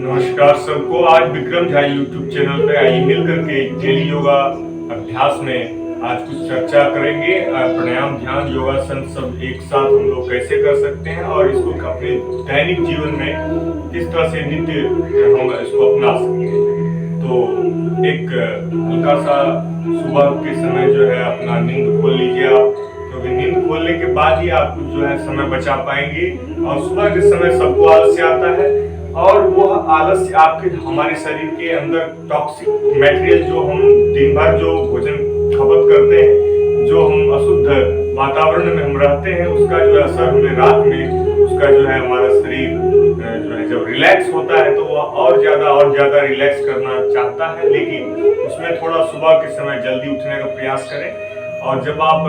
नमस्कार सबको। आज विक्रम झा यूट्यूब चैनल पे आइए मिलकर के डेली योगा अभ्यास में आज कुछ चर्चा करेंगे। प्राणायाम, ध्यान, योगासन सब एक साथ हम लोग कैसे कर सकते हैं और इसको अपने दैनिक जीवन में किस तरह से नित्य हम इसको अपना सकते हैं। तो एक हल्का सा सुबह के समय जो है अपना नींद खोल लीजिए आप, क्योंकि नींद खोलने के बाद ही आप जो है समय बचा पाएंगे। और सुबह के समय सबको आलस्य आता है और वह आलस्य आपके हमारे शरीर के अंदर टॉक्सिक मटेरियल जो हम दिन भर जो भोजन खपत करते हैं, जो हम अशुद्ध वातावरण में हम रहते हैं, उसका जो है असर हमें रात में उसका जो है हमारा शरीर जो है जब रिलैक्स होता है तो वह और ज्यादा रिलैक्स करना चाहता है। लेकिन उसमें थोड़ा सुबह के समय जल्दी उठने का प्रयास करें। और जब आप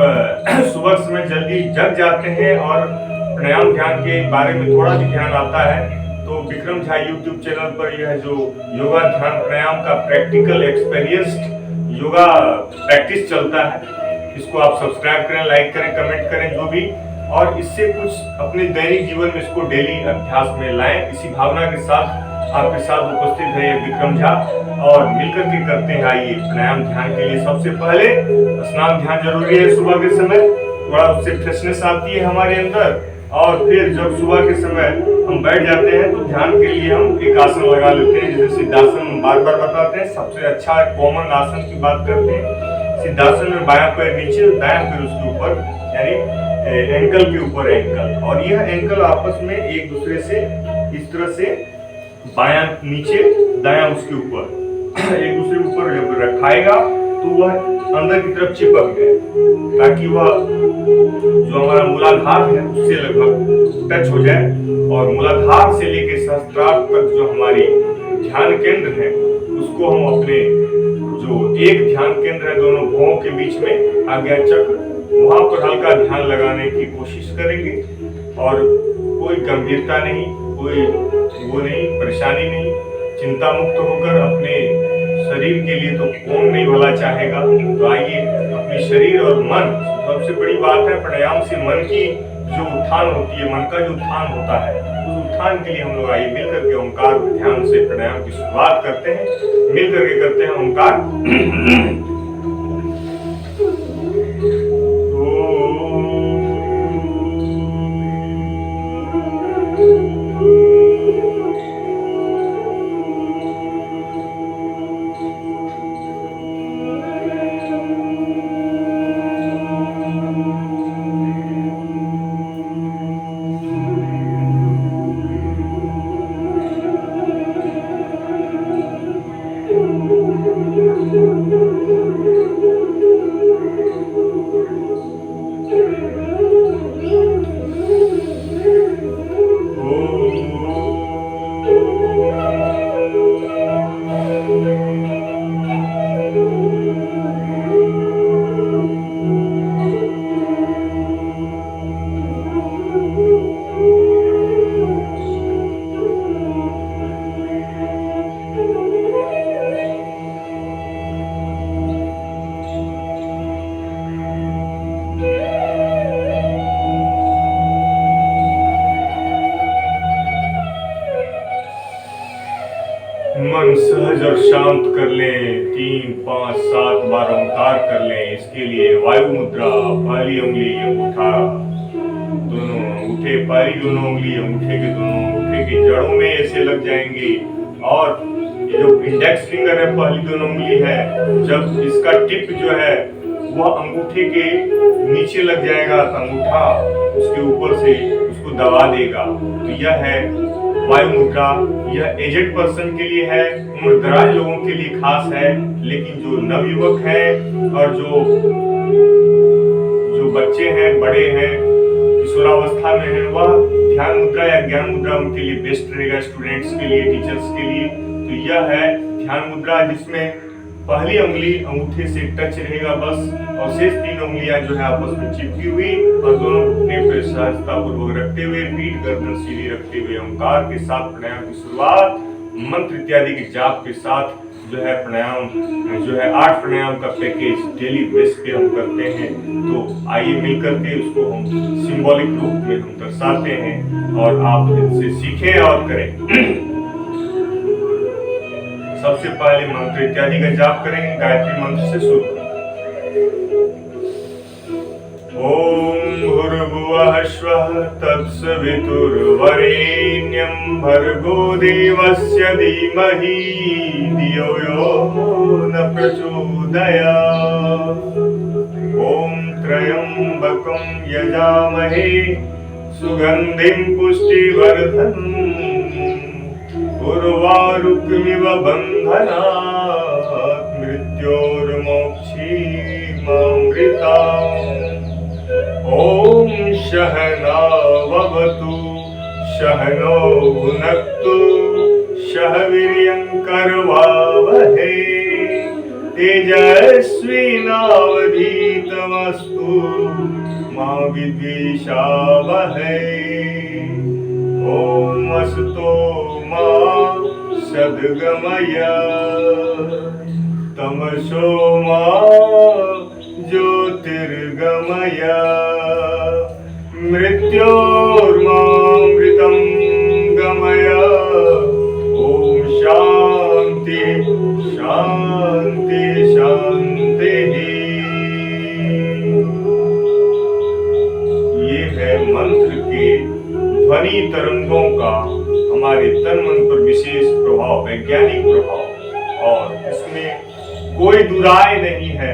सुबह के समय जल्दी जग जाते हैं और प्राणायाम ध्यान के बारे में थोड़ा भी ध्यान आता है तो विक्रम झा यूट्यूब चैनल पर यह जो योगा ध्यान प्राणायाम का प्रैक्टिकल एक्सपीरियंस्ड योगा प्रैक्टिस चलता है, इसको आप सब्सक्राइब करें, लाइक करें, कमेंट करें जो भी, और इससे कुछ अपने दैनिक जीवन में इसको डेली अभ्यास में लाएं। इसी भावना के साथ आपके साथ उपस्थित है विक्रम झा और मिलकर के करते हैं। आइए प्राणायाम ध्यान के लिए सबसे पहले स्नान ध्यान जरूरी है। सुबह के समय थोड़ा उससे फ्रेशनेस आती है हमारे अंदर, और फिर जब सुबह के समय हम बैठ जाते हैं तो ध्यान के लिए हम एक आसन लगा लेते हैं, जैसे सिद्धासन बार बार बताते हैं। सबसे अच्छा कॉमन आसन की बात करते हैं। सिद्धासन में बायां पैर नीचे, दायां पैर उसके ऊपर, यानी एंकल के ऊपर एंकल, और यह एंकल आपस में एक दूसरे से इस तरह से बायां नीचे दायां उसके ऊपर एक दूसरे ऊपर जब रखाएगा तो वह अंदर की तरफ चिपक गए, ताकि वह जो हमारा मूलाधार है उससे लगभग टच हो जाए। और मूलाधार से लेकर सहस्त्रार तक जो हमारी ध्यान केंद्र है उसको हम अपने जो एक ध्यान केंद्र है दोनों भुवों के बीच में आज्ञा चक्र, वहां पर हल्का ध्यान लगाने की कोशिश करेंगे। और कोई गंभीरता नहीं, कोई वो नहीं, परेशानी नहीं, चिंता मुक्त होकर अपने शरीर के लिए तो कौन नहीं भला चाहेगा। तो आइए अपने शरीर और मन, सबसे बड़ी बात है प्राणायाम से मन की जो उत्थान होती है, मन का जो उत्थान होता है, उस उत्थान के लिए हम लोग आइए मिलकर के ओंकार ध्यान से प्राणायाम की शुरुआत करते हैं। मिलकर के करते हैं ओंकार। मन सहज और शांत कर लें। 3, 5, 7 बार ओंकार कर लें। इसके लिए वायु मुद्रा, पहली उंगली अंगूठा, दोनों अंगूठे, पहली दोनों उंगली अंगूठे के दोनों अंगूठे की जड़ों में ऐसे लग जाएंगे। और ये जो इंडेक्स फिंगर है, पहली दोनों उंगली है, जब इसका टिप जो है वह अंगूठे के नीचे लग जाएगा तो अंगूठा उसके ऊपर से उसको दबा देगा। तो यह है वायु मुद्रा। यह एजेड पर्सन के लिए है, उम्र दराज लोगों के लिए खास है। लेकिन जो नवयुवक हैं और जो बच्चे हैं, बड़े हैं, किशोरावस्था में हैं, वह ध्यान मुद्रा या ज्ञान मुद्रा उनके लिए बेस्ट रहेगा, स्टूडेंट्स के लिए, टीचर्स के लिए। तो यह है ध्यान मुद्रा, जिसमें पहली उंगली अंगूठे से टच रहेगा बस, और शेष 3 उंगलियां जो है आपस में चिपकी हुई, और दोनों घुटने पर सहजता पूर्वक रखते हुए, पीठ गर्दन सीधी रखते हुए ओंकार के साथ प्राणायाम की शुरुआत मंत्र इत्यादि के जाप के साथ जो है प्राणायाम जो है 8 प्राणायाम का पैकेज डेली बेस पे हम करते हैं। तो आइए मिलकर के उसको हम सिंबॉलिक रूप में हम दर्शाते हैं और आप इनसे सीखें और करें। सबसे पहले मंत्र इत्यादि का जाप करेंगे। गायत्री मंत्र से शुरू करेंगे। ओम भूर्भुवः स्वः तत्सवितुर्वरेण्यं भर्गो देवस्य धीमहि धियो यो न प्रचोदयात्। ओम त्र्यंबकं यजामहे सुगंधिं पुष्टिवर्धनम् उर्वारुकमिव बन्धनात् मृत्योर्मोक्षीमामृताम्। ओम सहनाववतु सहनौ भुनक्तु सह वीर्यङ्करवावहै तेजस्विनावधीतमस्तु मा विद्विषावहै। ओम अस्तु मा सद्गमय तमसो मा ज्योतिर्गमय मृत्योर्मामृतं गमय। ओम शांति शांति शांति। ये है मंत्र के ध्वनि तरंगों का हमारे तन मन पर विशेष प्रभाव, वैज्ञानिक प्रभाव। और इसमें कोई दुराय नहीं है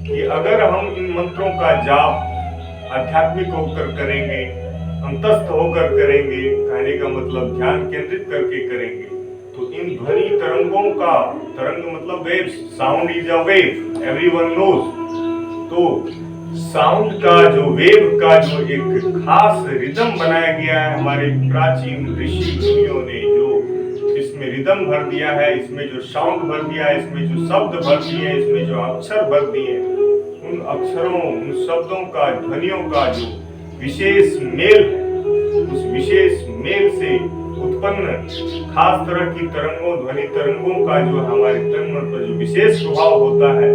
कि अगर हम इन मंत्रों का जाप आध्यात्मिक होकर करेंगे, अंतस्थ होकर करेंगे, कहने का मतलब ध्यान केंद्रित करके करेंगे, तो इन ध्वनि तरंगों का, तरंग मतलब waves, sound is a wave, everyone knows. तो साउंड का जो वेव का जो एक खास रिदम बनाया गया है हमारे प्राचीन ऋषि मुनियों ने, जो इसमें रिदम भर दिया है, इसमें जो साउंड भर दिया है, इसमें जो शब्द भर दिए हैं, इसमें जो अक्षर भर दिए हैं, उन अक्षरों, उन शब्दों का, ध्वनियों का जो विशेष मेल है, उस विशेष मेल से उत्पन्न खास तरह की तरंगों, ध्वनि तरंगों का जो हमारे तन मन पर जो विशेष प्रभाव होता है।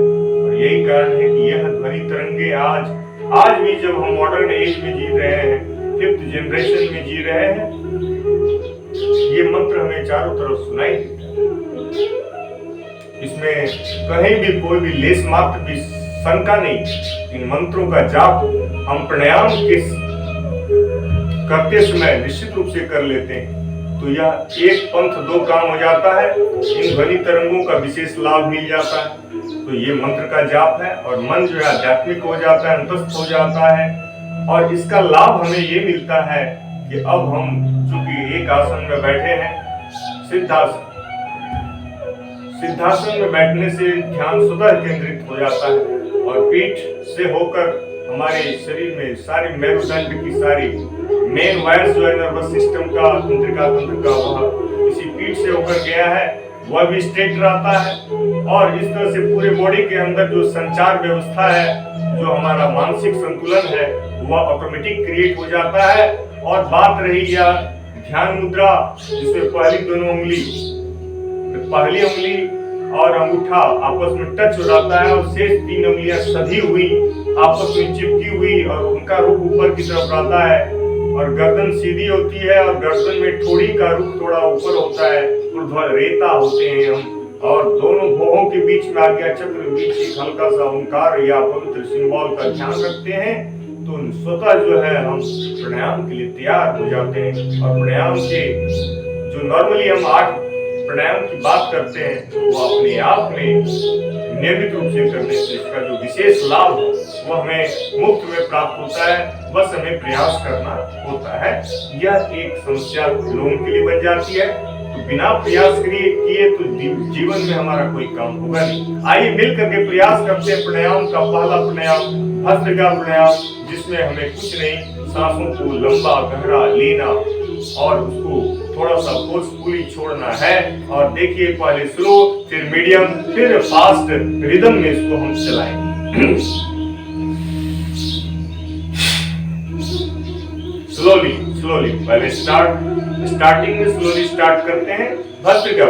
और यही कारण है कि यह ध्वनि तरंगे आज भी जब हम मॉडर्न एज में जी रहे हैं, 5th जनरेशन में जी रहे हैं, ये मंत्र हमें चारों तरफ सुनाई देता है। इसमें कहीं भी कोई भी लेस मात्र भी शंका नहीं। इन मंत्रों का जाप हम प्राणायाम के करते समय निश्चित रूप से कर लेते हैं, तो यह एक पंथ दो काम हो जाता है। इन ध्वनि तरंगों का विशेष लाभ मिल जाता है, तो ये मंत्र का जाप है। और मन जो है आध्यात्मिक हो जाता है, अंतस्थ हो जाता है। और इसका लाभ हमें ये मिलता है कि अब हम चूंकि एक आसन में बैठे हैं, सिद्धासन, सिद्धासन में बैठने से ध्यान स्वतः केंद्रित हो जाता है और पीठ से होकर हमारे शरीर में सारी मेरुदंड की सारी मेन वायर्स जो है नर्वस सिस्टम का, तंत्रिका तंत्र का, वह इसी पीठ से होकर गया है, वह भी स्ट्रेट रहता है। और इस तरह से पूरे बॉडी के अंदर जो संचार व्यवस्था है, जो हमारा मानसिक संतुलन है, वह ऑटोमेटिक क्रिएट हो जाता है। और बात रही या ध्यान मुद्रा, जिसमें पहली दोनों उंगली, पहली उंगली और अंगूठा आपस में टच हो जाता है और शेष 3 उंगलियां सधी हुई, आपस में चिपकी हुई, और उनका रुख ऊपर की तरफ रहता है और गर्दन सीधी होती है और गर्दन में ठोड़ी का रुख थोड़ा ऊपर होता है, रेता होते हैं हम। और दोनों भौहों के बीच में आज्ञा चक्र, बीच एक हल्का सा ओंकार या पवित्र सिंबल का ध्यान रखते हैं, तो स्वतः जो है हम प्राणायाम के लिए तैयार हो जाते हैं। और प्राणायाम के जो नॉर्मली हम 8 प्राणायाम की बात करते हैं, वो अपने आप में नियमित रूप से करने से इसका जो विशेष लाभ है वो हमें मुफ्त में प्राप्त होता है, बस हमें प्रयास करना होता है। यह एक समस्या लोगों के लिए बन जाती है, तो बिना प्रयास किए तो जीवन में हमारा कोई काम होगा नहीं। आइए मिल करके प्रयास करते हैं। प्राणायाम का पहला प्राणायाम भस्त्रिका प्राणायाम, जिसमें हमें कुछ नहीं, सांसों को लंबा गहरा लेना और उसको थोड़ा सा फोर्सफुली छोड़ना है। और देखिए, पहले स्लो, फिर मीडियम, फिर फास्ट रिदम में इसको हम चलाएंगे। स्लोली पहले स्टार्टिंग में स्लोली स्टार्ट करते हैं भस्त्रिका।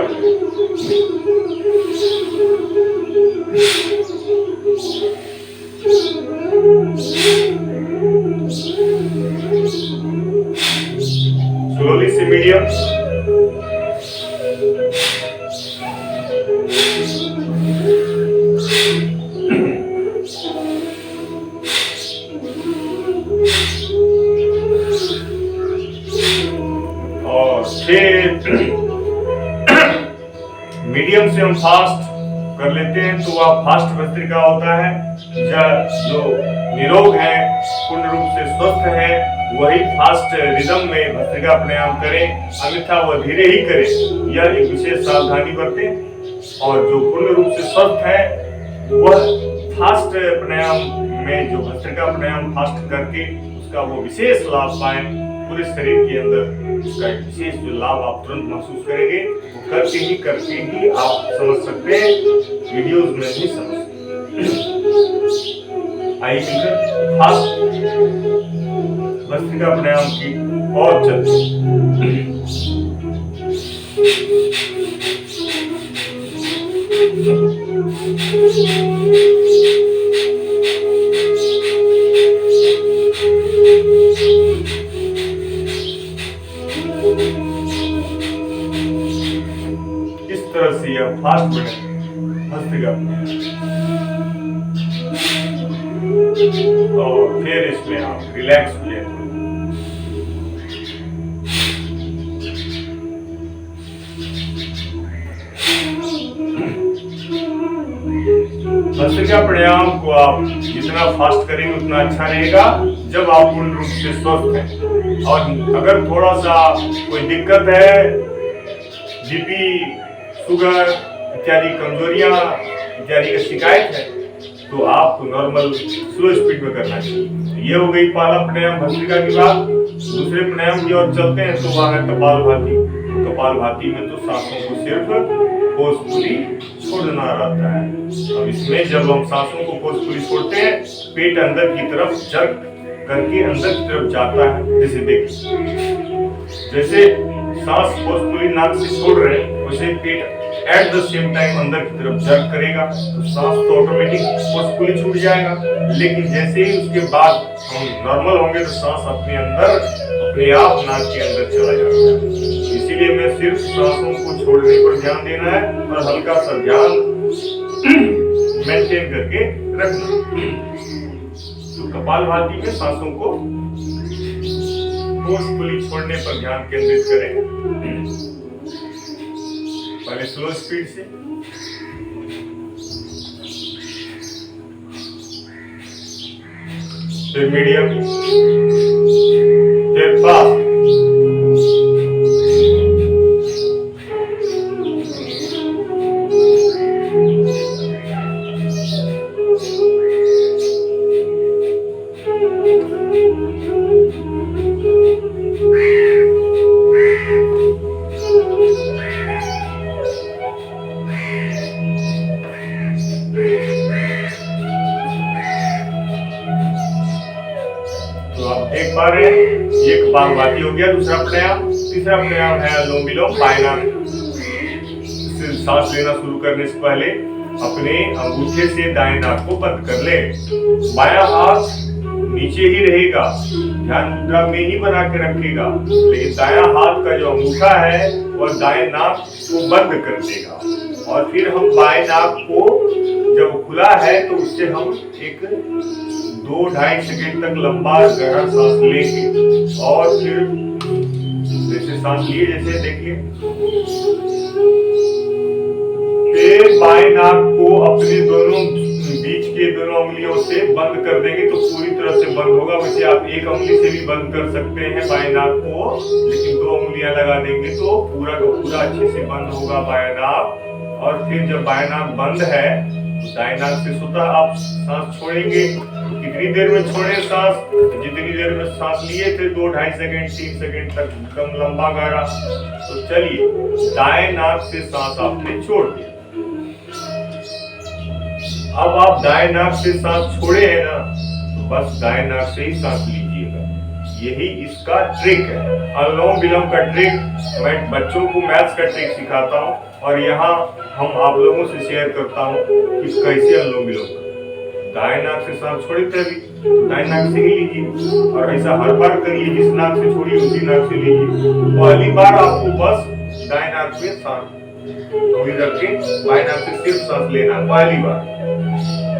स्लोली से मीडियम, हम फास्ट कर लेते हैं तो वह फास्ट भस्त्रिका होता है। जो निरोग है, पूर्ण रूप से स्वस्थ है, वही फास्ट रिदम में भस्त्रिका प्राणायाम करें, अन्यथा वह धीरे ही करें। यह एक विशेष सावधानी बरतें। और जो पूर्ण रूप से स्वस्थ है वह फास्ट प्राणायाम में जो भस्त्रिका प्राणायाम फास्ट करके उसका वो विशेष लाभ पाए। पूरे शरीर के अंदर उसका एक विशेष जो लाभ आप तुरंत महसूस करेंगे, वो करके ही आप समझ सकते हैं, वीडियोस में नहीं समझ सकते। आइए मिलकर फास्ट भस्त्रिका प्राणायाम की और चलते। इस तरह से यह फास्ट भस्त्रिका और फिर इसमें आप रिलैक्स हो जाए। भस्त्रिका प्राणायाम को आप जितना फास्ट करेंगे उतना अच्छा रहेगा जब आप पूर्ण रूप से स्वस्थ हैं। और अगर थोड़ा सा कोई दिक्कत है, बीपी, शुगर इत्यादि कमजोरियां इत्यादि का शिकायत है, तो आपको नॉर्मल स्लो स्पीड में करना चाहिए। ये हो गई पहला प्राणायाम भस्त्रिका की बात। दूसरे प्राणायाम की ओर चलते हैं तो वह है कपालभाति। कपालभाति में तो सांसों को सिर्फ फोर्सफुली छोड़ना रहता है। अब इसमें जब हम सांसों को फोर्सफुली छोड़ते हैं, पेट अंदर की तरफ जर्क करके अंदर की तरफ जाता है। जैसे देखिए, जैसे सांस फोर्सफुली नाक से छोड़ रहे हैं, वैसे पेट एट द सेम टाइम अंदर की तरफ जर्क करेगा, तो सांस तो ऑटोमेटिक फोर्सफुली छूट जाएगा। लेकिन जैसे ही उसके बाद हम नॉर्मल होंगे तो सांस अपने आप नाक के अंदर चला जाता है। इसीलिए मैं सिर्फ सांसों को छोड़ने पर ध्यान देना है और हल्का सा ध्यान मेंटेन करके रखना। तो कपालभाति में सांसों को फोर्सफुली छोड़ने पर ध्यान केंद्रित करें। पहले स्लो स्पीड से, फिर मीडियम, फिर फास्ट। देख पा रहे हैं, ये कपालभाति हो गया दूसरा प्राणायाम। तीसरा प्राणायाम है अनुलोम विलोम। बाएं नाक से सांस लेना शुरू करने से पहले अपने अंगूठे से दाएं नाक को बंद कर ले। बायां हाथ नीचे ही रहेगा, ध्यान मुद्रा में ही बना के रखेगा, लेकिन दायां हाथ का जो अंगूठा है वह दाएं नाक को बंद कर देगा। और फिर हम बाएं नाक को जब खुला है तो उससे हम एक 2-2.5 सेकेंड तक लंबा गहरा सांस लेंगे। और फिर जैसे सांस लिए, जैसे देखिए, फिर बाएं नाक को अपने दोनों बीच के दोनों उंगलियों से बंद कर देंगे तो पूरी तरह से बंद होगा। वैसे आप एक उंगली से भी बंद कर सकते हैं बाएं नाक को, लेकिन 2 उंगलियां लगा देंगे तो पूरा का पूरा अच्छे से बंद होगा बाएं नाक। और फिर जब बाएं नाक बंद है तो दाएं नाक से स्वतः आप सांस छोड़ेंगे। कितनी देर में छोड़े सांस? जितनी देर में सांस लिए थे, 2-2.5 सेकेंड 3 सेकेंड तक एकदम लंबा गहरा। तो चलिए, दाएं नाक से सांस आपने छोड़ दिया। अब आप दाएं नाक से सांस छोड़े हैं ना, तो बस दाएं नाक से ही सांस लीजिएगा। यही इसका ट्रिक है, अनुलोम विलोम का ट्रिक। मैं बच्चों को मैथ्स का ट्रिक सिखाता हूँ और यहाँ हम आप लोगों से शेयर करता हूँ कि कैसे अनुलोम विलोम करें। दाएं नाक से सांस छोड़ी तभी तो दाएं नाक से ही लीजिए, और ऐसा हर बार करिए, जिस नाक से छोड़ी उसी नाक से लीजिए। पहली बार आपको बस दाएं नाक से सांस रख के बाएं नाक से सिर्फ सांस लेना पहली बार।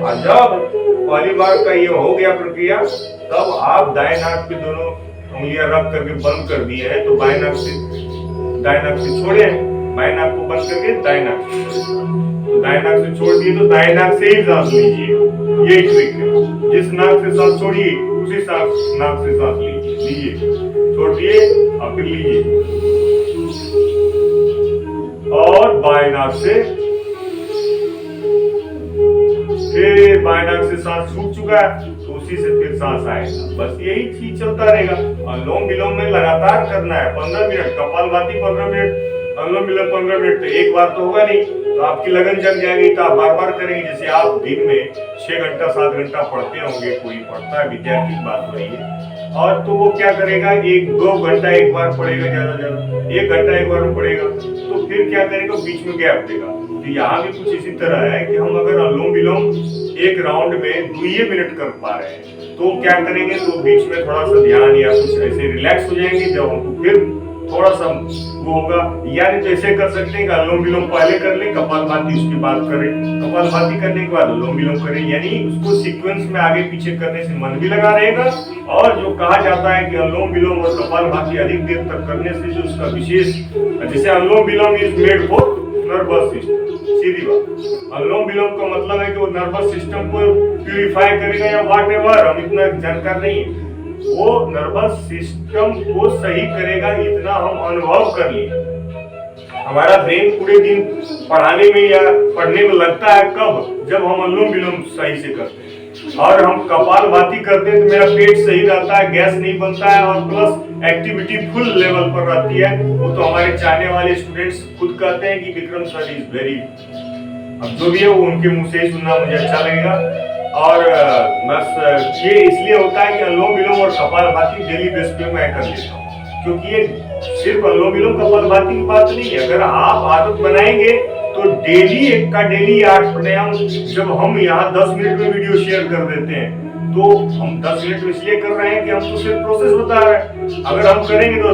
और जब पहली बार का ये हो गया प्रक्रिया, तब आप दाएं नाक पे दोनों उंगलियां रख करके बंद कर दिए हैं, तो दाएं नाक से छोड़े, बाएं नाक को बंद करके दाएं नाक से, तो दाएं नाक से छोड़ दिए तो दाएं नाक से ही सांस लीजिए। ये ट्रिक है, जिस नाक से सांस छोड़िए उसी नाक से सांस लीजिए, छोड़ दिए और फिर लीजिए, और बाएं नाक से, फिर बाएं नाक से सांस छूट चुका है तो उसी से फिर सांस आएगा। बस यही चीज चलता रहेगा। अनुलोम विलोम में लगातार करना है, 15 मिनट, कपालभाति 15 मिनट, अनुलोम विलोम 15 मिनट। तो एक बार तो होगा नहीं, तो आपकी लगन जग जाएगी, तो आप बार बार करेंगे। जैसे आप दिन में 6 घंटा 7 घंटा पढ़ते होंगे, कोई पढ़ता है, विद्यार्थी की बात हो रही है, और तो वो क्या करेगा, 1-2 घंटा एक बार पढ़ेगा, ज्यादा 1 घंटा एक बार पढ़ेगा, तो फिर क्या करेगा, बीच में गैप देगा। तो यहाँ भी कुछ इसी तरह है कि हम अगर अनुलोम विलोम एक राउंड में 2 मिनट कर पा रहे हैं तो क्या करेंगे, तो बीच में थोड़ा सा ध्यान या कुछ ऐसे रिलैक्स हो जाएंगे, जब हमको फिर थोड़ा सा वो होगा। यानी तो ऐसे कर सकते हैं कि अनुलोम विलोम पहले कर ले, कपालभाति उसके बाद करें, कपालभाति करने के बाद अनुलोम विलोम करें। यानी उसको सीक्वेंस में आगे पीछे करने से मन भी लगा रहेगा, और जो कहा जाता है कि अनुलोम विलोम और कपालभाति अधिक देर तक करने से जो उसका विशेष, जैसे anulom vilom is made for nervous system, सीधी बात। अनुलोम विलोम का मतलब है कि वो नर्वस सिस्टम को प्यूरिफाई करेगा या व्हाटएवर, हम इतना जानकार नहीं है, वो नर्वस सिस्टम को सही करेगा, इतना हम अनुभव कर लिए। हमारा ब्रेन पूरे दिन पढ़ाने में या पढ़ने में लगता है कब, जब हम अनुलोम विलोम सही से करते हैं। और हम कपालभाति करते हैं तो मेरा पेट सही रहता है, गैस नहीं बनता है, और प्लस एक्टिविटी फुल लेवल पर रहती है। वो तो हमारे चाहने वाले स्टूडेंट्स खुद कहते हैं कि विक्रम सर इज वेरी, अब जो भी है वो उनके मुंह से ही सुनना मुझे अच्छा लगेगा। और बस ये इसलिए होता है कि अनुलोम विलोम और कपालभाति डेली बेस पे मैं कर लेता हूँ, क्योंकि ये सिर्फ अनुलोम विलोम कपालभाति की बात नहीं है। अगर आप आदत बनाएंगे तो डेली एक का डेली 8 प्राणायाम, जब हम यहाँ 10 मिनट में वीडियो शेयर कर देते हैं तो हम 10 मिनट इसलिए कर रहे हैं कि हम तो सिर्फ प्रोसेस बता रहे हैं। अगर हम करेंगे तो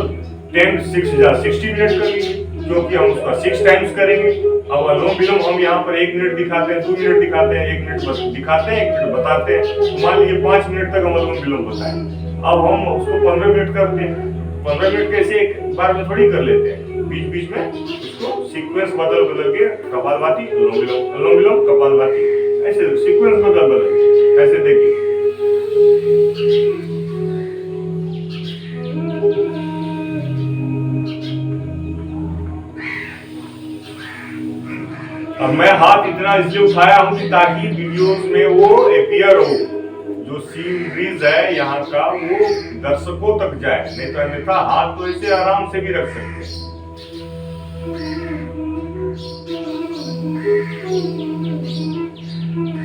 60 मिनट कर लीजिए, क्योंकि हम उसका 6 टाइम्स करेंगे। अब अनुलोम विलोम हम यहाँ पर 1 मिनट दिखाते हैं, 2 मिनट दिखाते हैं, 1 मिनट दिखाते हैं, 1 मिनट बताते हैं, तो मान लीजिए 5 मिनट तक हम अनुलोम विलोम बताएं। अब हम उसको 15 मिनट करते हैं, 15 मिनट कैसे एक बार में थोड़ी कर लेते हैं, बीच बीच में उसको सीक्वेंस बदल के कपालभाति अनुलोम विलोम कपालभाति, ऐसे सीक्वेंस बदल ऐसे देखिए। अब मैं हाथ इतना इसलिए उठाया हूं कि ताकि वीडियोस में वो अपीयर हो, जो सीनरीज है यहाँ का वो दर्शकों तक जाए, नहीं तो अन्यथा हाथ तो ऐसे आराम से भी रख सकते हैं।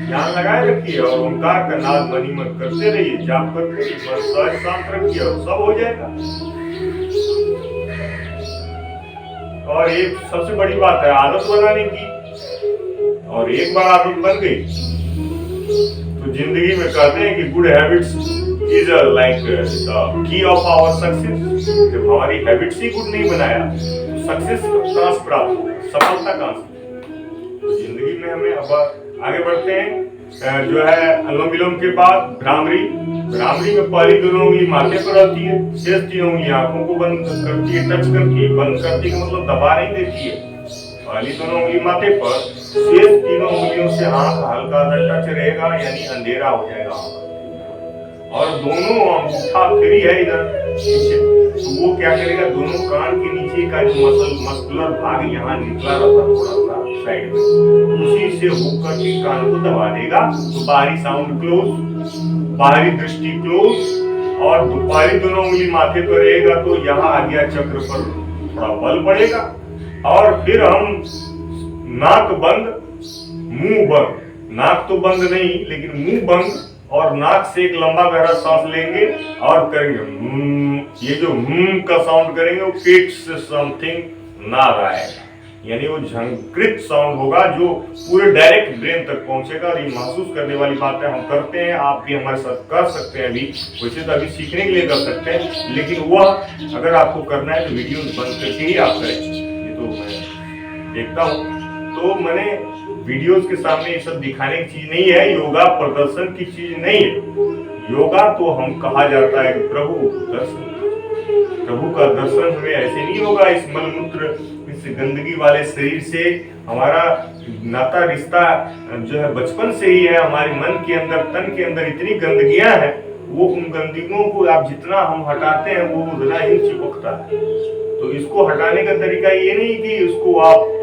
ध्यान लगाए रखिए और ओंकार का नाद मनी मत करते रहिए, जाप करते रहिए, बस सहज शांत रखिए और सब हो जाएगा। और एक सबसे बड़ी बात है आदत बनाने की, और एक बार आदत बन गई तो जिंदगी में कहते हैं कि good habits is like the key of our success. जब हमारी हैबिट्स ही गुड नहीं बनाया तो सक्सेस कहां से प्राप्त होगा, सफलता कहां से। तो जिंदगी में हमें अब आगे बढ़ते हैं। जो है अनुलोम विलोम के बाद भ्रामरी में पहली दोनों उंगली माथे पर रहती है, शेष 3 उंगली आंखों को बंद करती है, टच करती है, बंद करती है मतलब दबा नहीं देती है। पहली दोनों उंगली माथे पर, शेष 3 उंगलियों से आंख हल्का सा टच रहेगा, यानी अंधेरा हो जाएगा। और दोनों अंगूठा फ्री है इधर पीछे, तो वो क्या करेगा, दोनों कान के नीचे का जो मस्कुलर भाग यहाँ निकला रहता थोड़ा सा साइड में, उसी से होकर के कान को दबा देगा। तो बाहरी साउंड क्लोज, बाहरी दृष्टि क्लोज, और बाहरी दोनों उंगली माथे पर रहेगा तो यहाँ आज्ञा चक्र पर थोड़ा बल पड़ेगा। और फिर हम नाक बंद मुंह बंद, नाक तो बंद नहीं लेकिन मुंह बंद, और नाक से एक लंबा गहरा सांस लेंगे और करेंगे ये जो का साउंड करेंगे वो पेट से समथिंग ना आएगा, यानी वो झंकृत साउंड होगा जो पूरे डायरेक्ट ब्रेन तक पहुंचेगा। और ये महसूस करने वाली बात है, हम करते हैं, आप भी हमारे साथ कर सकते हैं। अभी वैसे तो अभी सीखने के लिए कर सकते हैं, लेकिन वह अगर आपको करना है तो वीडियो बंद करके ही आप करें। ये तो मैं देखता हूँ, तो मैंने वीडियोस के सामने ये सब दिखाने की चीज नहीं है, योगा प्रदर्शन की चीज नहीं है। योगा तो हम कहा जाता है प्रभु दर्शन, प्रभु का दर्शन हमें ऐसे नहीं होगा इस मलमूत्र इस गंदगी वाले शरीर से हमारा नाता रिश्ता जो है बचपन से ही है। हमारे मन के अंदर, तन के अंदर इतनी गंदगियां हैं, वो उन गंदगियों को आप जितना हम हटाते हैं वो उतना ही चिपकता है। तो इसको हटाने का तरीका ये नहीं कि उसको आप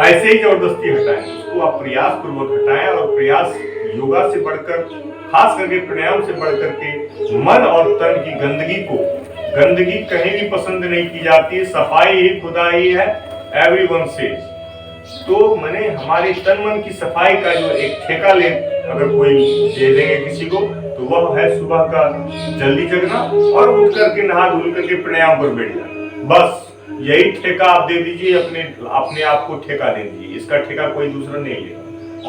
ऐसे ही जबरदस्ती हटाएं, उसको आप प्रयास पूर्वक हटाएं। और प्रयास योगा से बढ़कर, खास करके प्राणायाम से बढ़कर के मन और तन की गंदगी कहीं भी पसंद नहीं की जाती है। सफाई ही खुदाई है, एवरीवन सेज। तो मैंने हमारे तन मन की सफाई का जो एक ठेका ले अगर कोई दे देंगे किसी को, तो वह है सुबह का जल्दी जगना और उठ करके नहा धुल करके प्राणायाम पर बैठ जाना। बस यही ठेका आप दे दीजिए, अपने आप को ठेका दे दीजिए। इसका ठेका कोई दूसरा नहीं लेगा।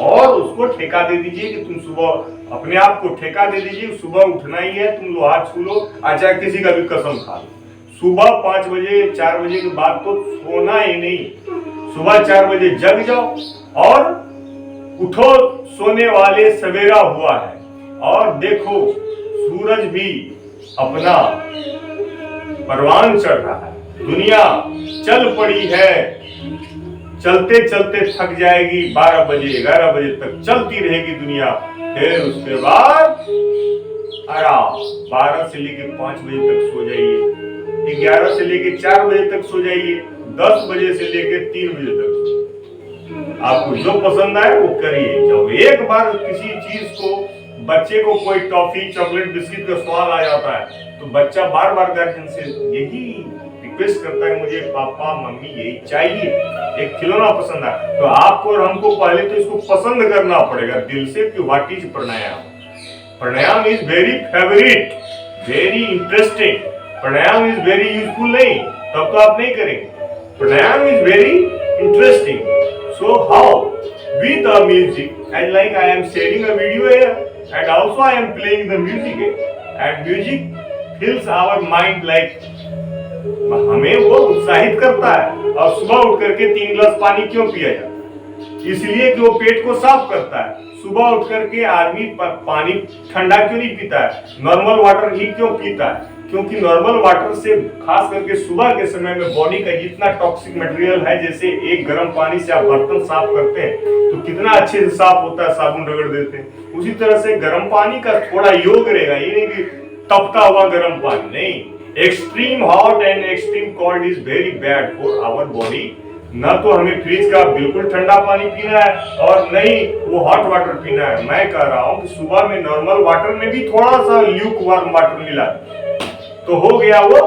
और उसको ठेका दे दीजिए कि तुम सुबह अपने आप को ठेका दे दीजिए, सुबह उठना ही है, तुम लो हाथ छू लो, चाहे किसी का भी कसम खा लो। सुबह 5 बजे 4 बजे के बाद तो सोना ही नहीं, सुबह 4 बजे जग जाओ और उठो, सोने वाले सवेरा हुआ है। और देखो सूरज भी अपना परवान चढ़ रहा है, दुनिया चल पड़ी है, चलते चलते थक जाएगी, 12 बजे 11 बजे तक चलती रहेगी दुनिया। फिर उसके बाद आराम, 12 से लेके 5 बजे तक सो जाइए, 11 से लेके 4 बजे तक सो जाइए, 10 बजे से लेके 3 बजे तक। आपको जो पसंद आए वो करिए। जब एक बार किसी चीज को, बच्चे को कोई टॉफी चॉकलेट बिस्किट का स्वाद आ जाता है, तो बच्चा बार बार गार्जियन से यही रिक्वेस्ट करता है, मुझे पापा मम्मी यही चाहिए, एक खिलौना पसंद है। तो आपको और हमको पहले तो इसको पसंद करना पड़ेगा दिल से कि what is pranayama. Pranayama is very favourite, very interesting, pranayama is very useful नहीं, तब तो आप नहीं करेंगे। Pranayama is very interesting. So how with the music, and like I am sharing a video here, and also I am playing the music here, and music fills our mind like, हमें वो उत्साहित करता है। और सुबह उठ करके 3 गिलास पानी क्यों पिया जाता है? इसलिए कि वो पेट को साफ करता है। सुबह उठ करके आदमी पानी ठंडा क्यों नहीं पीता है, नॉर्मल वाटर ही क्यों पीता है? क्योंकि नॉर्मल वाटर से, खास करके सुबह के समय में, बॉडी का जितना टॉक्सिक मटेरियल है, जैसे एक गर्म पानी से आप बर्तन साफ करते हैं तो कितना अच्छे से साफ होता है, साबुन रगड़ देते हैं, उसी तरह से गर्म पानी का थोड़ा योग रहेगा। ये नहीं कि तपता हुआ गर्म पानी नहीं। Extreme hot and extreme cold is very bad for our body. न तो हमें फ्रिज का बिल्कुल ठंडा पानी पीना है और नहीं वो हॉट वाटर पीना है। मैं कह रहा हूं कि सुबह में नॉर्मल वाटर में भी थोड़ा सा ल्यूक वार्म वाटर मिला तो हो गया वो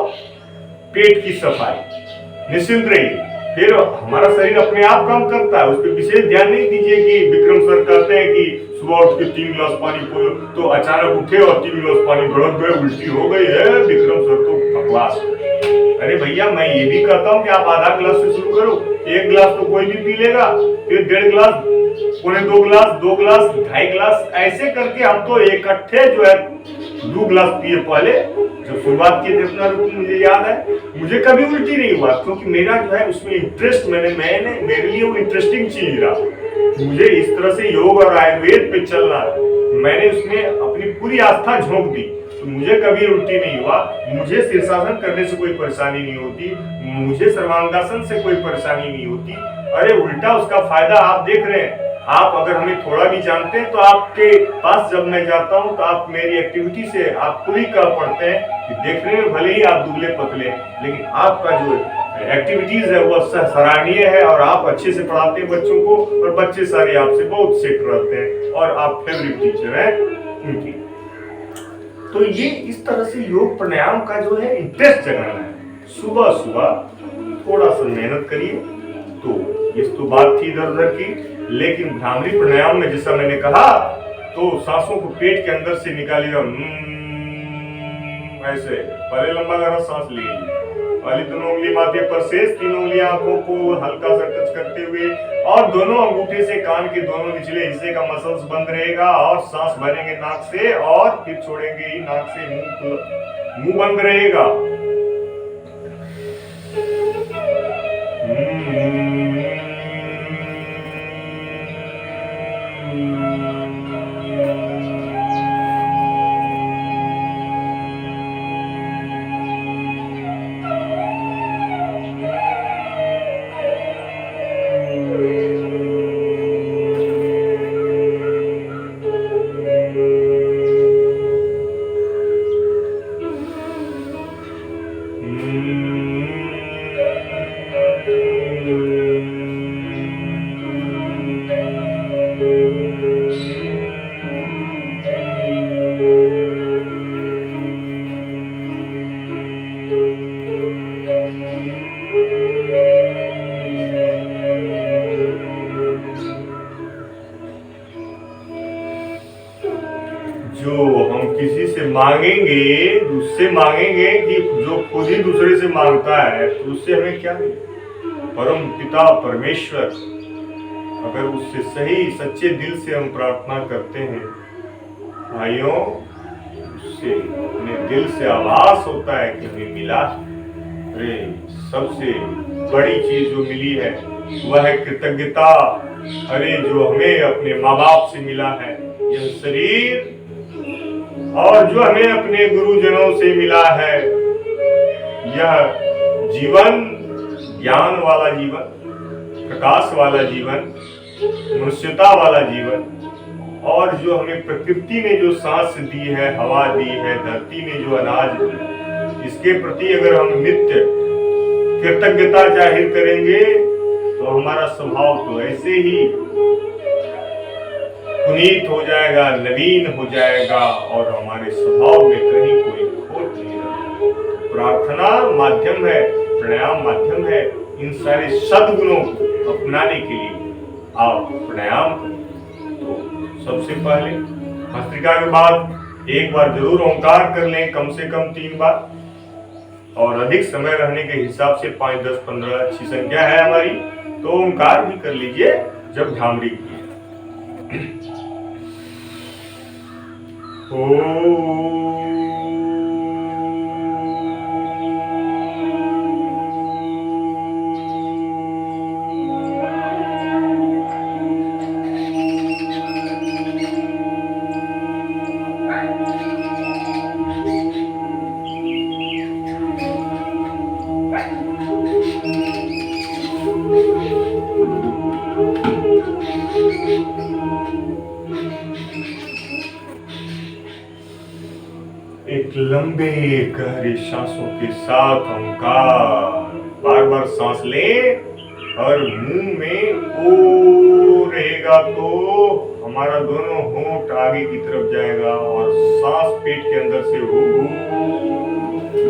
पेट की सफाई। निश्चिंत रहिए, फिर हमारा शरीर अपने आप काम करता है। उस पर विशेष ध्यान नहीं दीजिए कि विक्रम सर कहते हैं कि सुबह उठ के 3 गिलास पानी पियो, तो अचानक उठे और 3 गिलास पानी भड़क गए, उल्टी हो गई है, विक्रम सर तो बकवास। अरे भैया, मैं ये भी कहता हूँ कि आप आधा गिलास से शुरू करो। 1 गिलास तो कोई भी पी लेगा, फिर 1.5 गिलास, 2 गिलास, 2 गिलास, 2.5 गिलास, ऐसे करके हम तो इकट्ठे जो है 2 गिलास पिए पहले। जब शुरुआत की थी अपना रूटीन, मुझे याद है, मुझे कभी उल्टी नहीं हुआ, क्योंकि मेरा जो है उसमें इंटरेस्ट, मैंने मेरे लिए वो इंटरेस्टिंग चीज रहा। मुझे इस तरह से योग और आयुर्वेद पे चलना है, मैंने उसमें अपनी पूरी आस्था झोंक दी, तो मुझे कभी उल्टी नहीं हुआ। मुझे शीर्षासन करने से कोई परेशानी नहीं होती, मुझे सर्वांगासन से कोई परेशानी नहीं होती। अरे उल्टा उसका फायदा आप देख रहे हैं। आप अगर हमें थोड़ा भी जानते हैं तो आपके पास जब मैं जाता हूं तो आप मेरी एक्टिविटी से आप खुद ही कह पड़ते हैं कि देखने में भले ही आप दुबले पतले, लेकिन आपका जो एक्टिविटीज है वो सराहनीय है और आप अच्छे से पढ़ाते हैं बच्चों को, और बच्चे सारे आपसे बहुत सेट रहते हैं और आप फेवरेट टीचर हैं उनकी। तो ये इस तरह से योग प्राणायाम का जो है इंटरेस्ट जगाना है। सुबह सुबह थोड़ा सा मेहनत करिए। तो ये तो बात थी इधर उधर की, लेकिन भ्रामरी प्राणायाम में जैसा मैंने कहा, तो सांसों को पेट के अंदर से निकालिएगा, ऐसे पहले लंबा गहरा सांस लीजिए, पहली दोनों उंगली माथे पर शेष, 3 उंगलियां आंखों को हल्का सा टच करते हुए, और दोनों अंगूठे से कान के दोनों निचले हिस्से का मसल्स बंद रहेगा, और सांस भरेंगे नाक से और फिर छोड़ेंगे ही नाक से, मुंह बंद रहेगा। जो हम किसी से मांगेंगे, उससे मांगेंगे कि जो खुद ही दूसरे से मांगता है तो उससे हमें क्या मिलेगा? परम पिता परमेश्वर, अगर उससे सही सच्चे दिल से हम प्रार्थना करते हैं भाइयों, उससे अपने दिल से आभास होता है कि हमें मिला। अरे सबसे बड़ी चीज जो मिली है वह है कृतज्ञता। अरे जो हमें अपने माँ बाप से मिला है, यह शरीर, और जो हमें अपने गुरुजनों से मिला है यह जीवन, ज्ञान वाला जीवन, प्रकाश वाला जीवन, मनुष्यता वाला जीवन, और जो हमें प्रकृति ने जो सांस दी है, हवा दी है, धरती ने जो अनाज दी, इसके प्रति अगर हम नित्य कृतज्ञता जाहिर करेंगे तो हमारा स्वभाव तो ऐसे ही पुनीत हो जाएगा, नवीन हो जाएगा, और हमारे स्वभाव में कहीं कोई खोट नहीं रहेगा। प्रार्थना माध्यम है, प्राणायाम माध्यम है इन सारे सद्गुणों को अपनाने के लिए। आप प्राणायाम करें तो सबसे पहले भस्त्रिका के बाद एक बार जरूर ओंकार कर लें, कम से कम 3 बार, और अधिक समय रहने के हिसाब से 5, 10, 15 अच्छी संख्या है हमारी, तो ओंकार भी कर लीजिए जब भ्रामरी की। एक लंबे गहरे सांसों के साथ ओंकार, बार बार सांस लें, और मुंह में ओ रहेगा तो हमारा दोनों होंठ आगे की तरफ जाएगा, और सांस पेट के अंदर से हो।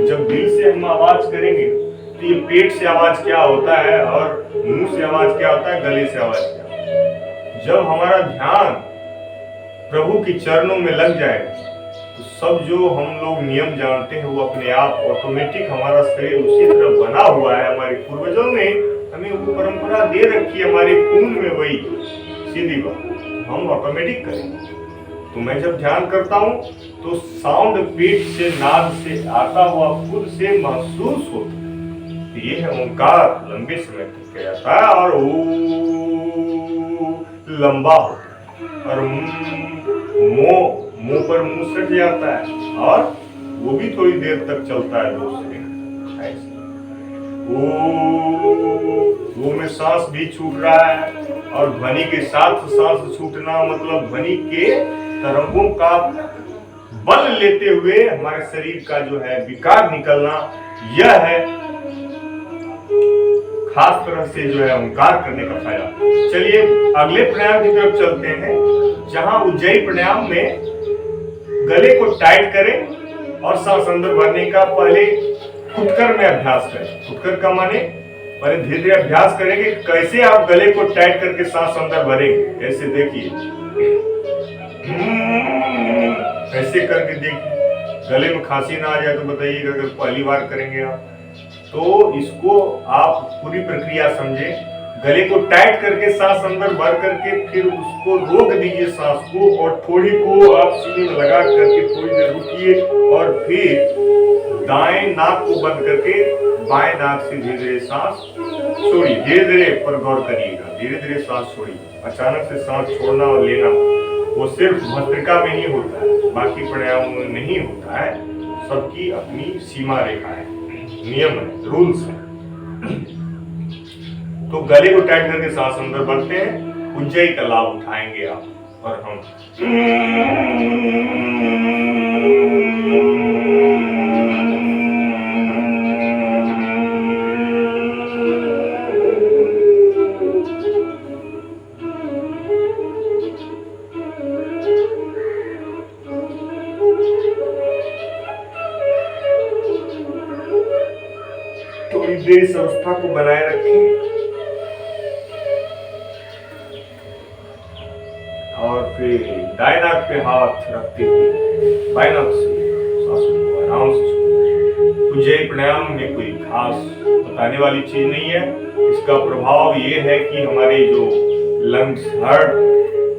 जब दिल से हम आवाज करेंगे तो ये पेट से आवाज क्या होता है और मुंह से आवाज क्या होता है, गले से आवाज क्या होता है। जब हमारा ध्यान प्रभु के चरणों में लग जाएगा तो सब जो हम लोग नियम जानते हैं वो अपने आप ऑटोमेटिक, हमारा शरीर उसी तरह बना हुआ है, हमारे पूर्वजों ने हमें वो परंपरा दे रखी है, हमारे खून में वही सीधी बात, हम ऑटोमेटिक करेंगे। तो मैं जब ध्यान करता हूँ तो साउंड पेट से, नाद से आता हुआ खुद से महसूस होता है। तो ये है ओंकार, लंबे समय तक किया जाता है, और ओ लंबा होता है, और मुंह पर मुंह सट जाता है, और वो भी थोड़ी देर तक चलता है, 2 सेकंड ऐसे। वो में सांस भी छूट रहा है, और ध्वनि के साथ सांस छूटना मतलब ध्वनि के तरंगों का बल लेते हुए हमारे शरीर का जो है विकार निकलना, यह है खास तरह से जो है ओंकार करने का फायदा। चलिए अगले प्राणायाम की तरफ चलते हैं, जहां उज्जयी प्राणायाम में गले को टाइट करें और सांस अंदर भरने का पहले फुटकर में अभ्यास करें। फुटकर का माने पहले धीरे धीरे अभ्यास करेंगे कैसे आप गले को टाइट करके सांस अंदर भरेंगे। ऐसे देखिए, ऐसे करके देखिए, गले में खांसी ना आ जाए तो बताइएगा। अगर पहली बार करेंगे आप तो इसको आप पूरी प्रक्रिया समझे। गले को टाइट करके सांस अंदर भर करके फिर उसको रोक दीजिए सांस को, और थोड़ी को आप सीने में लगा करके थोड़ी देर रुकिए, और फिर दाएं नाक को बंद करके बाएं नाक से धीरे धीरे सांस छोड़िए। धीरे धीरे पर गौर करिएगा, धीरे धीरे सांस छोड़िए। अचानक से सांस छोड़ना और लेना वो सिर्फ भस्त्रिका में ही होता है, बाकी प्राणायाम में नहीं होता है। सबकी अपनी सीमा रेखा है, नियम है, रूल्स है। तो गले को टाइट करके सांस अंदर भरते हैं, उज्जयी का लाभ उठाएंगे आप और हम। थोड़ी देर इस अवस्था को बनाए रखें और फिर दाएं नाक पे हाथ रखते हुए बाएं नाक से सांसों को आराम से छोड़ें। उज्जयी प्राणायाम में कोई खास बताने वाली चीज नहीं है। इसका प्रभाव ये है कि हमारे जो लंग्स, हार्ट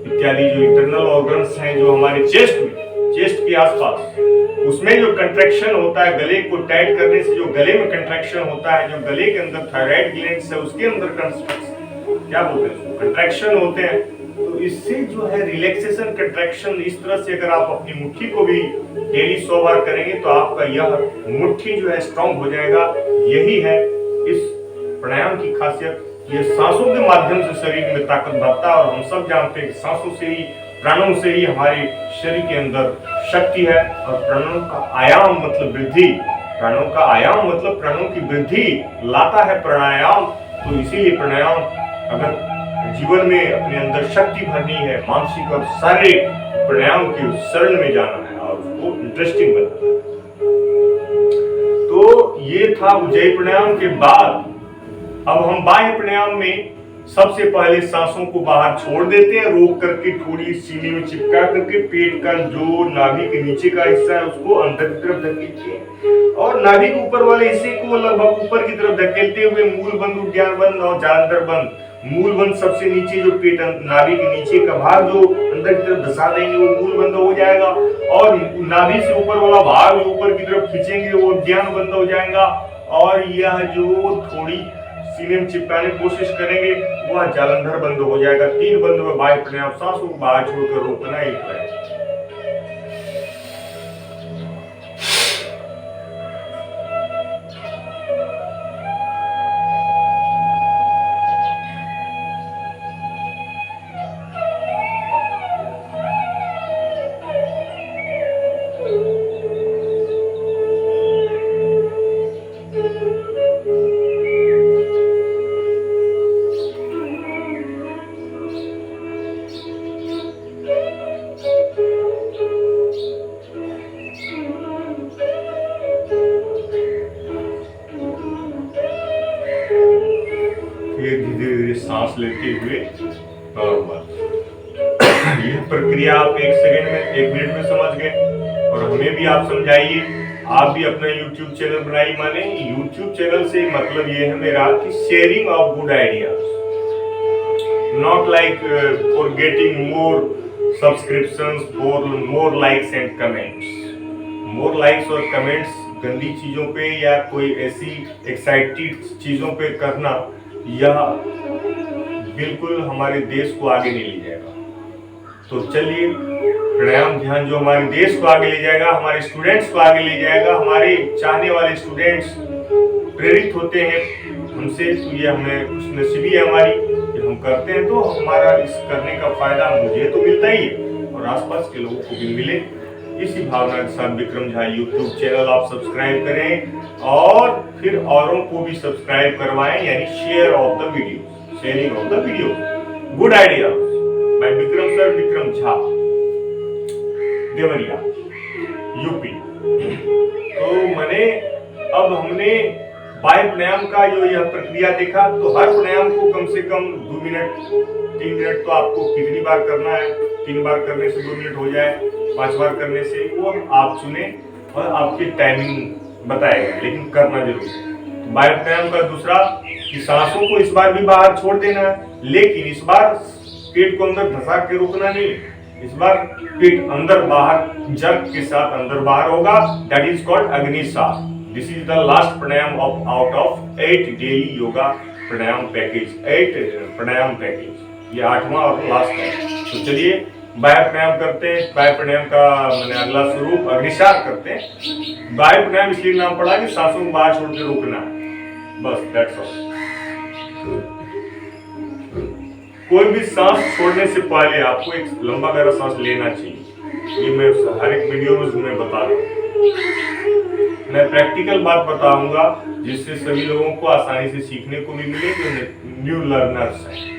इत्यादि जो इंटरनल ऑर्गन्स हैं जो हमारे चेस्ट के आसपास, उसमें जो कंट्रैक्शन होता है, गले को टाइट करने से जो गले में कंट्रैक्शन होता है, जो गले के अंदर थायराइड ग्लैंड्स है उसके अंदर क्या बोलते हैं, कंट्रैक्शन होते हैं। तो इससे जो है रिलैक्सेशन, कंट्रैक्शन, इस तरह से अगर आप अपनी मुट्ठी को भी डेली 100 बार करेंगे तो आपका यह मुट्ठी जो है स्ट्रांग हो जाएगा। यही है इस प्राणायाम की खासियत। ये सांसों के माध्यम से शरीर में ताकत भरता है और हम सब जानते हैं कि सांसों से ही, प्राणों से ही हमारे शरीर के अंदर शक्ति है। और प्राणों का आयाम मतलब वृद्धि, प्राणों का आयाम मतलब प्राणों की वृद्धि लाता है प्राणायाम। तो इसीलिए प्राणायाम अगर जीवन में अपने अंदर शक्ति भरनी है, मानसिक और शारीरिक, प्राणायाम के शरण में जाना है और उसको इंटरेस्टिंग बनाना है। तो ये था उज्जयी प्राणायाम के बाद अब हम बाह्य प्राणायाम में सबसे पहले सांसों को बाहर छोड़ देते हैं, रोक करके थोड़ी सीने में चिपका करके पेट का जो नाभि के नीचे का हिस्सा है उसको अंदर की तरफ धकेलते हैं और नाभि के ऊपर वाले हिस्से को लगभग ऊपर की तरफ धकेलते हुए मूल बंद, उद्यान बंद और जालंधर बंद। मूल बंद सबसे नीचे, जो पेट नाभि के नीचे का भाग जो अंदर की तरफ धसा देंगे वो मूल बंद हो जाएगा और नाभि से ऊपर वाला भाग जो ऊपर की तरफ खींचेंगे वो उद्यान बंद हो जाएगा और यह जो थोड़ी सीने में चिपकाने की कोशिश करेंगे वह जालंधर बंद हो जाएगा। 3 बंद में बाह्य प्राणायाम, सांसों को बाहर छोड़कर रोकना ही है। धीरे-धीरे सांस लेते हुए नॉर्मल। यह प्रक्रिया आप 1 सेकंड में, 1 मिनट में समझ गए और हमें भी आप समझाइए। आप भी अपना YouTube चैनल बनाइए। माने YouTube चैनल से मतलब ये है मेरा कि sharing of good ideas, not like for getting more subscriptions, for more likes and comments. More likes और कमेंट्स गंदी चीजों पे या कोई ऐसी एक्साइटेड चीजों पे करना, यह बिल्कुल हमारे देश को आगे नहीं ले जाएगा। तो चलिए, प्राणायाम ध्यान जो हमारे देश को आगे ले जाएगा, हमारे स्टूडेंट्स को आगे ले जाएगा, हमारे चाहने वाले स्टूडेंट्स प्रेरित होते हैं हमसे, तो ये हमें खुशनसीबी है हमारी कि हम करते हैं तो हमारा इस करने का फायदा मुझे तो मिलता ही है और आसपास के लोगों को भी मिले। इसी भावना के साथ विक्रम झा YouTube चैनल आप सब्सक्राइब करें और फिर औरों को भी सब्सक्राइब करवाएं, यानी share of the video, sharing of the video. Good idea by Vikram sir, Vikram Jha, Deoria, UP. तो मैंने अब हमने बाह्य प्राणायाम का जो यह प्रक्रिया देखा, तो हर प्राणायाम को कम से कम 2 मिनट 3 मिनट तो आपको कितनी बार करना है, 3 बार करने से 2 मिनट हो जाए, 5 बार करने से वो आप चुने और आपकी टाइमिंग बताएगा, लेकिन करना जरूर है। तो बाह्य प्राणायाम का दूसरा कि सांसों को इस बार भी बाहर छोड़ देना है, लेकिन इस बार पेट को अंदर धसा के रोकना नहीं, इस बार पेट अंदर बाहर जर्क के साथ अंदर बाहर होगा। That is called Agnisar. This is the last pranayama of out of 8 daily yoga pranayama package, 8 pranayama package, ये 8वां और लास्ट है। तो चलिए बाह्य प्राणायाम करते हैं। बाह्य प्राणायाम का मैंने अगला स्वरूप अग्निसार करते हैं। बाह्य प्राणायाम इसलिए नाम पड़ा कि सांसों को बाहर छोड़ के रोकना है, बस दैट्स ऑल। कोई भी सांस छोड़ने से पहले आपको एक लंबा गहरा सांस लेना चाहिए। ये मैं हर एक वीडियो में मैं बता रहा हूँ। मैं प्रैक्टिकल बात बताऊंगा जिससे सभी लोगों को आसानी से सीखने को भी मिले जो न्यू लर्नर्स हैं।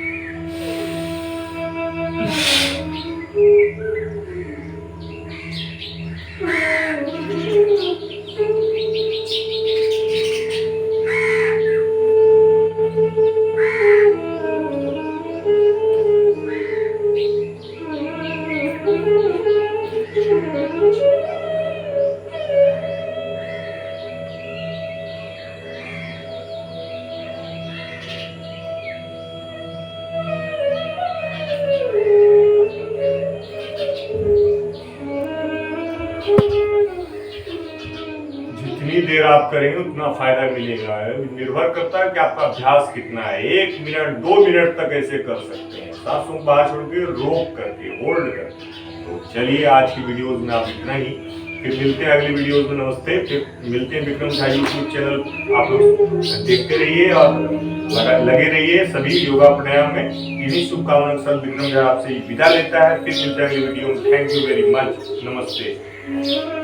जितनी देर आप करेंगे उतना फायदा मिलेगा। निर्भर करता है कि आपका अभ्यास कितना है। 1 मिनट 2 मिनट तक ऐसे कर सकते हैं, सांसों को बाहर छोड़ के, रोक करके, होल्ड करके। तो चलिए आज की वीडियोस में आप इतना ही, फिर मिलते हैं अगली वीडियोस में। नमस्ते, फिर मिलते हैं विक्रम झा यूट्यूब चैनल। आप लोग देखते रहिए और लगे रहिए सभी योगा प्राणायाम में। इन्हीं शुभकामनाओं के साथ विक्रम झा आपसे विदा लेता है। फिर मिलते हैं अगली वीडियो में। Thank you very much. नमस्ते।